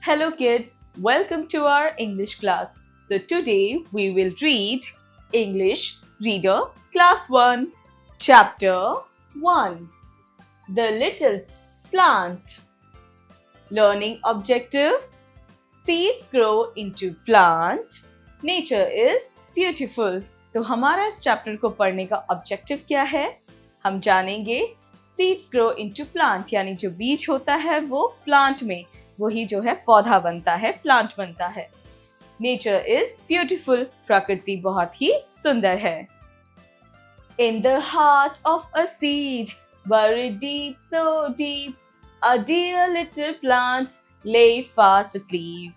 Hello kids, welcome to our English class. So today we will read English Reader Class 1, Chapter 1, The Little Plant. Learning objectives: Seeds grow into plant. Nature is beautiful. तो हमारा इस chapter को पढ़ने का objective क्या है? हम जानेंगे सीड्स ग्रो इनटू प्लांट, यानी जो बीज होता है वो प्लांट में, वही जो है पौधा बनता है, प्लांट बनता है. नेचर इज ब्यूटिफुल, प्रकृति बहुत ही सुंदर है. In the heart of a seed, buried deep, so deep, a dear little plant lay fast asleep.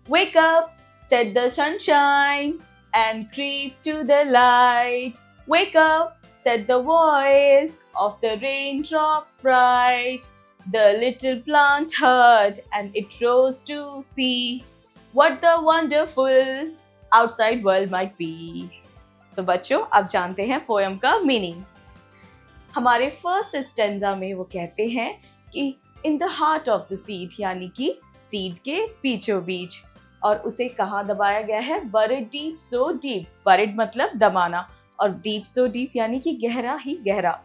Wake up, said the sunshine, and creep to the light. Wake up, said the voice of the raindrops bright. The little plant heard, and it rose to see what the wonderful outside world might be. So बच्चों, अब जानते हैं poem का meaning. हमारे first stanza में वो कहते हैं कि in the heart of the seed, यानी कि सीड के बीचों बीच, और उसे कहाँ दबाया गया है? बuried deep so deep. buried मतलब दबाना, और deep so deep यानी कि गहरा ही गहरा,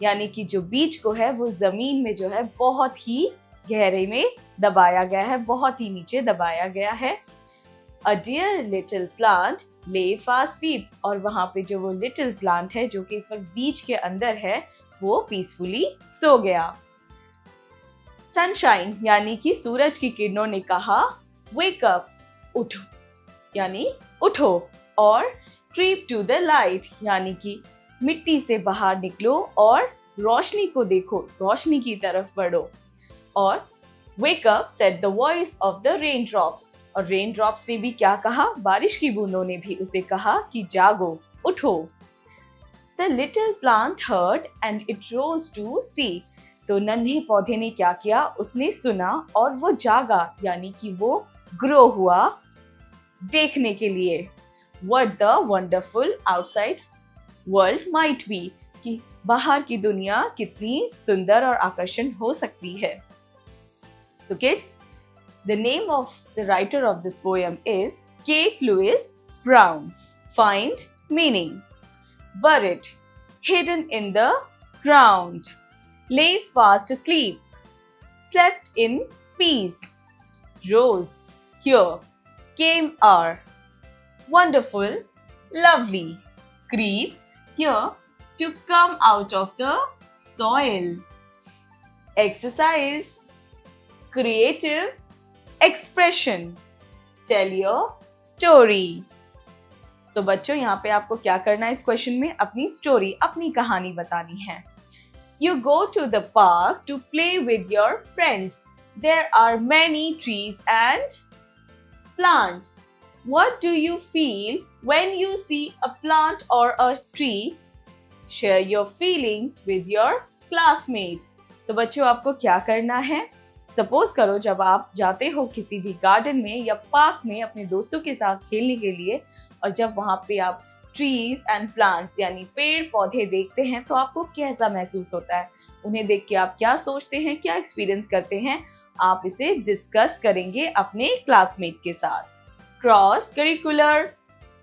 यानी कि जो बीज को है वो जमीन में जो है बहुत ही गहरे में दबाया गया है, बहुत ही नीचे दबाया गया है. A dear little plant lay fast asleep, और वहाँ पे जो वो लिटिल प्लांट है जो कि इस वक्त बीज के अंदर है वो पीसफुली सो गया. सनशाइन यानी कि सूरज की किरणों ने कहा वेक अप, उठो, यानी उठो. और क्रीप टू द लाइट, यानी कि मिट्टी से बाहर निकलो और रोशनी को देखो, रोशनी की तरफ बढ़ो. और wake up said the voice of the rain drops, और रेन ड्रॉप्स ने भी क्या कहा? बारिश की बूंदों ने भी उसे कहा कि जागो, उठो. The little plant heard and it rose to see, तो नन्हे पौधे ने क्या किया? उसने सुना और वो जागा, यानी कि वो ग्रो हुआ देखने के लिए. What the wonderful outside world might be, कि बाहर की दुनिया कितनी सुंदर और आकर्षण हो सकती है. So kids, the name of the writer of this poem is Kate Lewis Brown. Find meaning. Buried, hidden in the ground. Lay fast asleep, slept in peace. Rose, here came our. Wonderful, lovely. Creep, here to come out of the soil. Exercise, creative expression. Tell your story. So बच्चों, यहाँ पे आपको क्या करना है? इस question में अपनी स्टोरी, अपनी कहानी बतानी है. You go to the park to play with your friends. There are many trees and plants. What do you feel when you see a plant or a tree? Share your feelings with your classmates. तो बच्चों, आपको क्या करना है? Suppose करो जब आप जाते हो किसी भी गार्डन में या पार्क में अपने दोस्तों के साथ खेलने के लिए, और जब वहाँ पे आप ट्रीज एंड प्लांट्स यानी पेड़ पौधे देखते हैं तो आपको कैसा महसूस होता है? उन्हें देख के आप क्या सोचते हैं, क्या एक्सपीरियंस करते हैं? आप इसे डिस्कस करेंगे अपने क्लासमेट के साथ. Cross curricular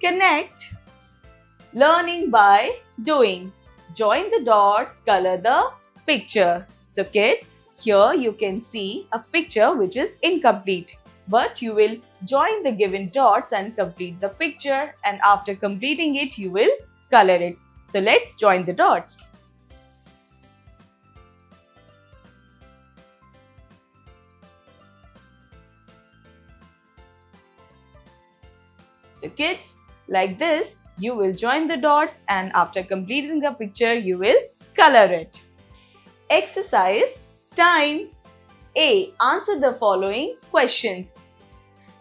connect. Learning by doing. Join the dots, color the picture. So kids, here you can see a picture which is incomplete, but you will join the given dots and complete the picture, and after completing it you will color it. So let's join the dots. So kids, like this, you will join the dots, and after completing the picture, you will color it. Exercise time. A. Answer the following questions.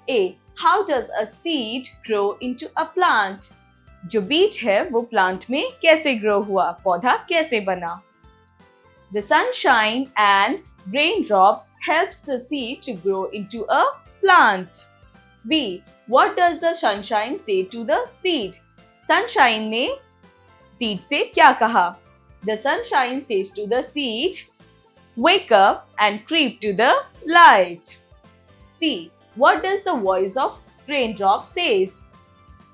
A. How does a seed grow into a plant? जो बीज है वो plant में कैसे grow हुआ? पौधा कैसे बना? The sunshine and raindrops helps the seed to grow into a plant. B. What does the sunshine say to the seed? Sunshine ने seed से क्या कहा? The sunshine says to the seed, wake up and creep to the light. C. What does the voice of raindrop says?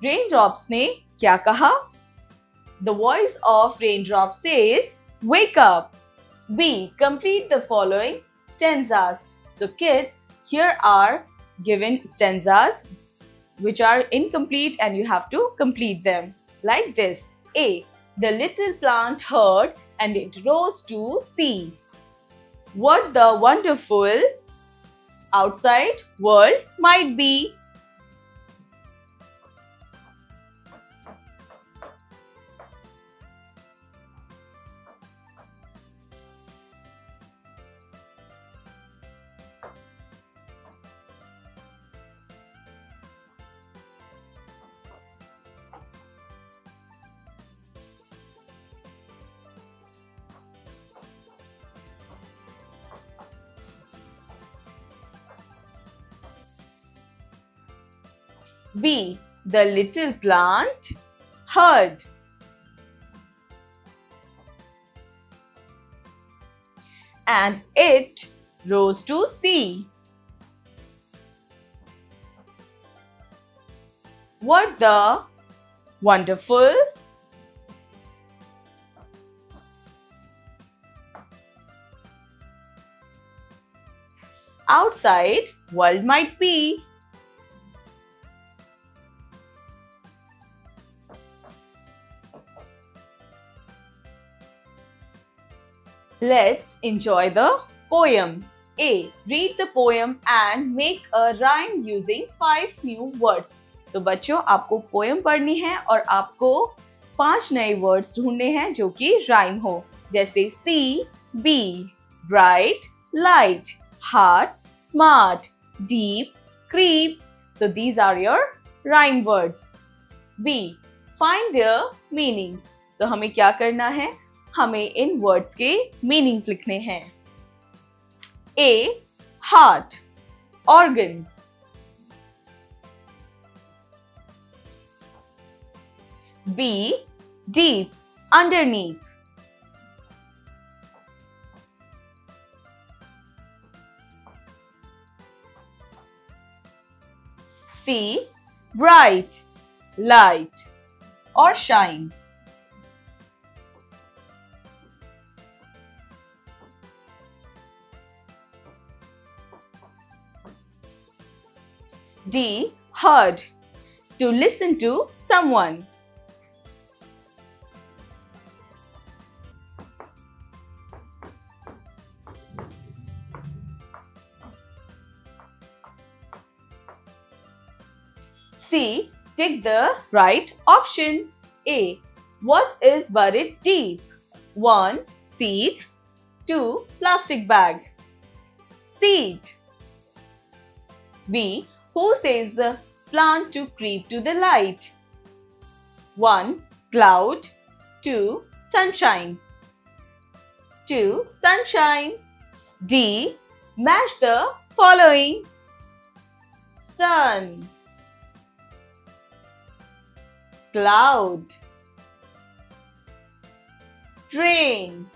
Raindrops ने क्या कहा? The voice of raindrop says, wake up. B. Complete the following stanzas. So kids, here are given stanzas which are incomplete and you have to complete them. Like this. A. The little plant heard and it rose to see what the wonderful outside world might be. B. The little plant heard. And it rose to see what the wonderful outside world might be. Let's enjoy the poem. A. Read the poem and make a rhyme using 5 new words. तो बच्चों आपको poem पढ़नी है और आपको 5 नए words ढूंढने हैं जो कि राइम हो, जैसे sea, bee, bright, light, heart, smart, deep, creep. So these are your rhyme words. B. Find their meanings. तो हमें क्या करना है? हमें इन वर्ड्स के मीनिंग्स लिखने हैं. A. Heart, organ. B. Deep, underneath. C. Bright, light or shine. D. Heard, to listen to someone. C. Take the right option. A. What is buried deep? 1. Seed. 2. Plastic bag. Seed. B. Who says the plant to creep to the light? 1. Cloud. 2. Sunshine. 2. Sunshine. D. Match the following. Sun, cloud, rain.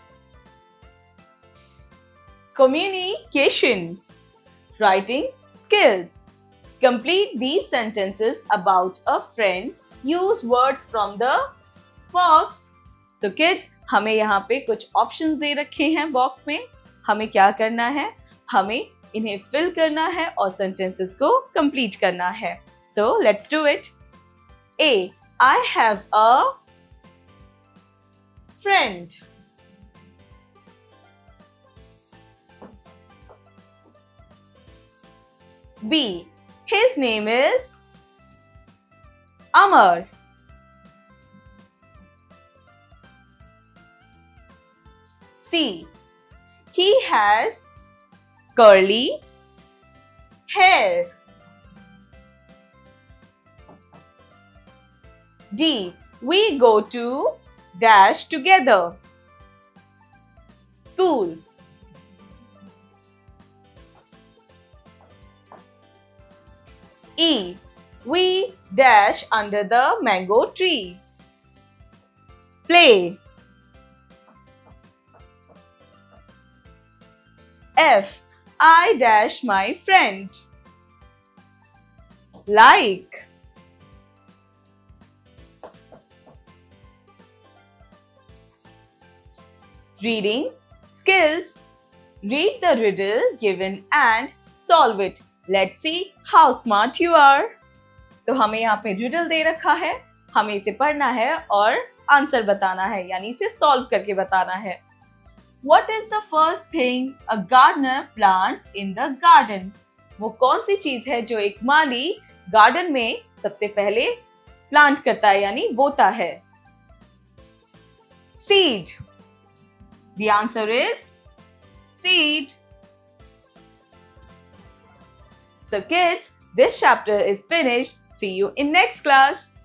Communication, writing skills. Complete these sentences about a friend. Use words from the box. So kids, हमें यहाँ पे कुछ options दे रखे हैं box में. हमें क्या करना है? हमें इन्हें fill करना है और sentences को complete करना है. So let's do it. A. I have a friend. B. His name is Amar. C. He has curly hair. D. We go to dash together. School. E. We dash under the mango tree. Play. F. I dash my friend. like. Reading skills. Read the riddle given and solve it. Let's see how smart you are. तो हमें यहाँ पे riddle दे रखा है, हमें इसे पढ़ना है और आंसर बताना है, यानी इसे सॉल्व करके बताना है. What is the first thing a gardener plants in the garden? वो कौन सी चीज है जो एक माली गार्डन में सबसे पहले प्लांट करता है यानी बोता है? Seed. The answer is seed. So kids, this chapter is finished. See you in next class.